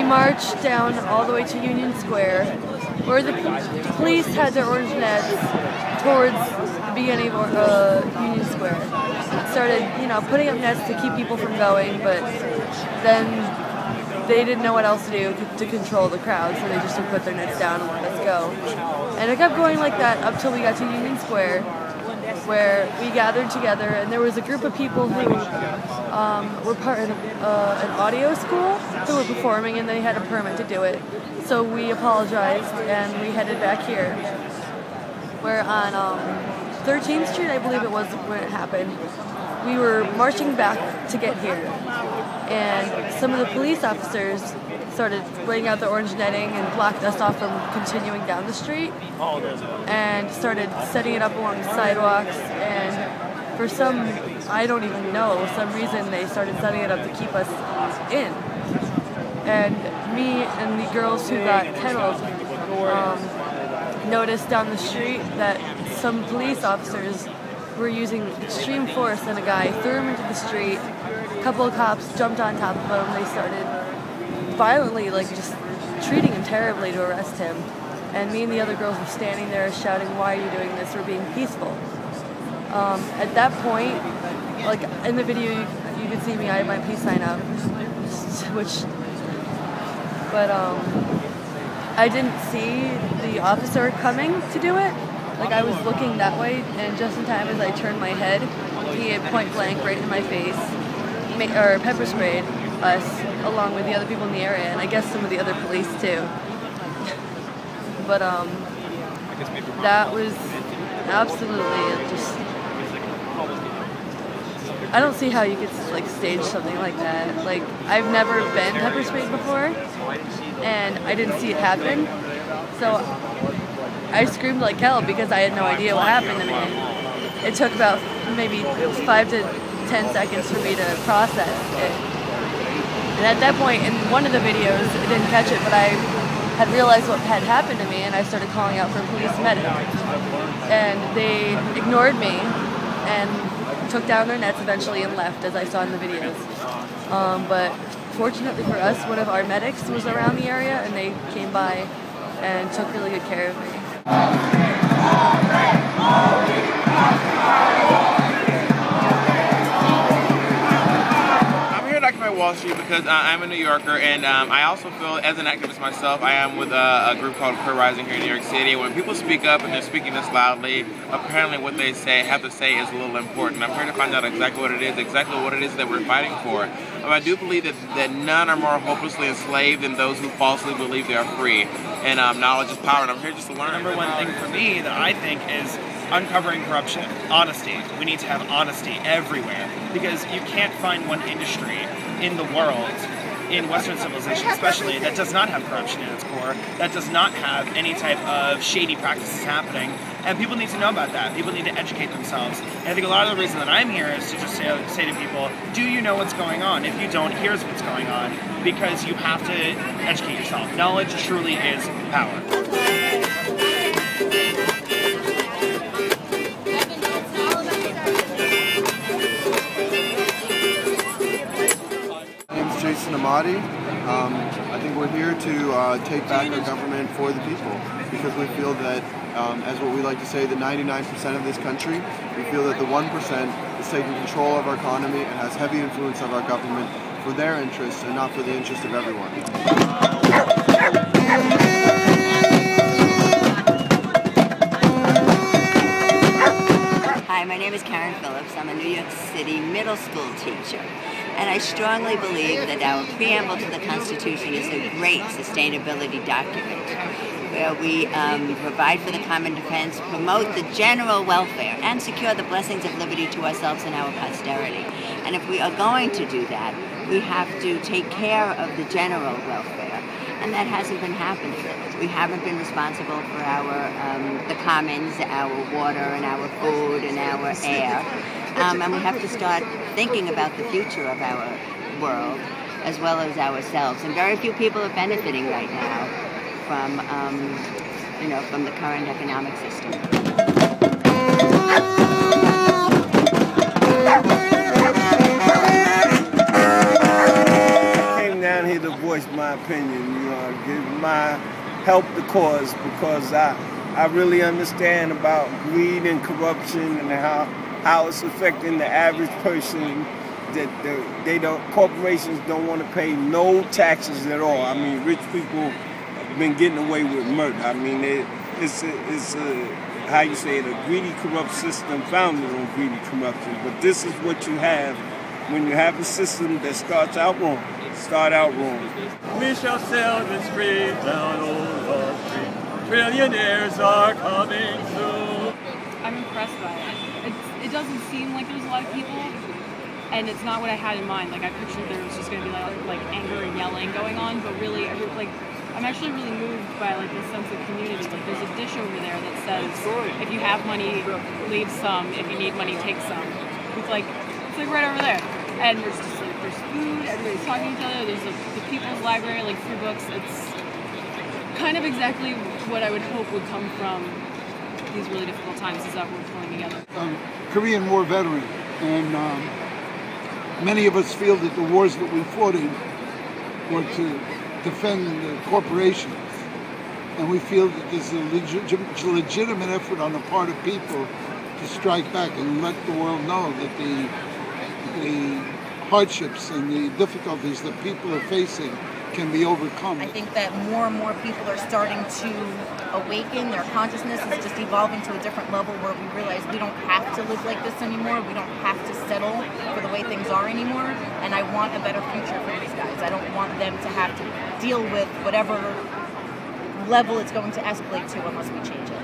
marched down all the way to Union Square, where the police had their orange nets towards the beginning of Union Square. Started, putting up nets to keep people from going, but then they didn't know what else to do to control the crowd, so they just would put their nets down and let us go. And it kept going like that up till we got to Union Square, where we gathered together, and there was a group of people who were part of an audio school who were performing, and they had a permit to do it. So we apologized, and we headed back here. We're on 13th Street, I believe it was when it happened. We were marching back to get here, and some of the police officers started laying out the orange netting and blocked us off from continuing down the street, and started setting it up along the sidewalks, and for some, I don't even know, some reason they started setting it up to keep us in. And me and the girls who got kettled noticed down the street that some police officers were using extreme force, and a guy threw him into the street. A couple of cops jumped on top of him. They started violently, just treating him terribly to arrest him. And me and the other girls were standing there shouting, "Why are you doing this? We're being peaceful." At that point, in the video, you could see me, I had my peace sign up, but I didn't see the officer coming to do it. I was looking that way, and just in time as I turned my head, he had point blank right in my face, or pepper sprayed us along with the other people in the area, and I guess some of the other police too. But that was absolutely just, I don't see how you could stage something like that. I've never been pepper sprayed before, and I didn't see it happen, so I screamed like hell because I had no idea what happened to me. It took about maybe 5 to 10 seconds for me to process it. And at that point, in one of the videos, I didn't catch it, but I had realized what had happened to me, and I started calling out for a police medic. And they ignored me and took down their nets eventually and left, as I saw in the videos. But fortunately for us, one of our medics was around the area, and they came by and took really good care of me. I'm here to occupy Wall Street because I'm a New Yorker, and I also feel, as an activist myself, I am with a group called Queer Rising here in New York City. When people speak up and they're speaking this loudly, apparently what they have to say is a little important. I'm here to find out exactly what it is that we're fighting for. I do believe that none are more hopelessly enslaved than those who falsely believe they are free. And knowledge is power, and I'm here just to learn. Number one thing for me that I think is uncovering corruption, honesty. We need to have honesty everywhere, because you can't find one industry in the world, in Western civilization especially, that does not have corruption in its core, that does not have any type of shady practices happening, and people need to know about that. People need to educate themselves. And I think a lot of the reason that I'm here is to just say to people, do you know what's going on? If you don't, here's what's going on, because you have to educate yourself. Knowledge truly is power. I think we're here to take back our government for the people, because we feel that, as what we like to say, the 99% of this country, we feel that the 1% is taking control of our economy and has heavy influence of our government for their interests and not for the interest of everyone. Hi, my name is Karen Phillips. I'm a New York City middle school teacher. And I strongly believe that our preamble to the Constitution is a great sustainability document, where we provide for the common defense, promote the general welfare, and secure the blessings of liberty to ourselves and our posterity. And if we are going to do that, we have to take care of the general welfare. And that hasn't been happening. We haven't been responsible for the commons, our water and our food and our air. And we have to start thinking about the future of our world as well as ourselves. And very few people are benefiting right now from, from the current economic system. I came down here to voice my opinion, help the cause, because I really understand about greed and corruption and how it's affecting the average person. That corporations don't want to pay no taxes at all. I mean, rich people have been getting away with murder. I mean, it's how you say it, a greedy, corrupt system founded on greedy corruption. But this is what you have when you have a system that starts out wrong. We shall sail the street down Old Wall Street. Trillionaires are coming soon. I'm impressed by it. It doesn't seem like there's a lot of people, and it's not what I had in mind. Like, I pictured there was just going to be like anger and yelling going on, but really, I'm actually really moved by like this sense of community. Like, there's a dish over there that says, if you have money, leave some. If you need money, take some. It's like right over there. And there's just like, there's food, everybody's talking to each other, there's the People's Library, like free books. It's kind of exactly what I would hope would come from these really difficult times, is that we're pulling together. Korean War veteran, and many of us feel that the wars that we fought in were to defend the corporations, and we feel that there's a legitimate effort on the part of people to strike back and let the world know that the hardships and the difficulties that people are facing can be overcome. I think that more and more people are starting to awaken. Their consciousness is just evolving to a different level where we realize we don't have to live like this anymore. We don't have to settle for the way things are anymore. And I want a better future for these guys. I don't want them to have to deal with whatever level it's going to escalate to unless we change it.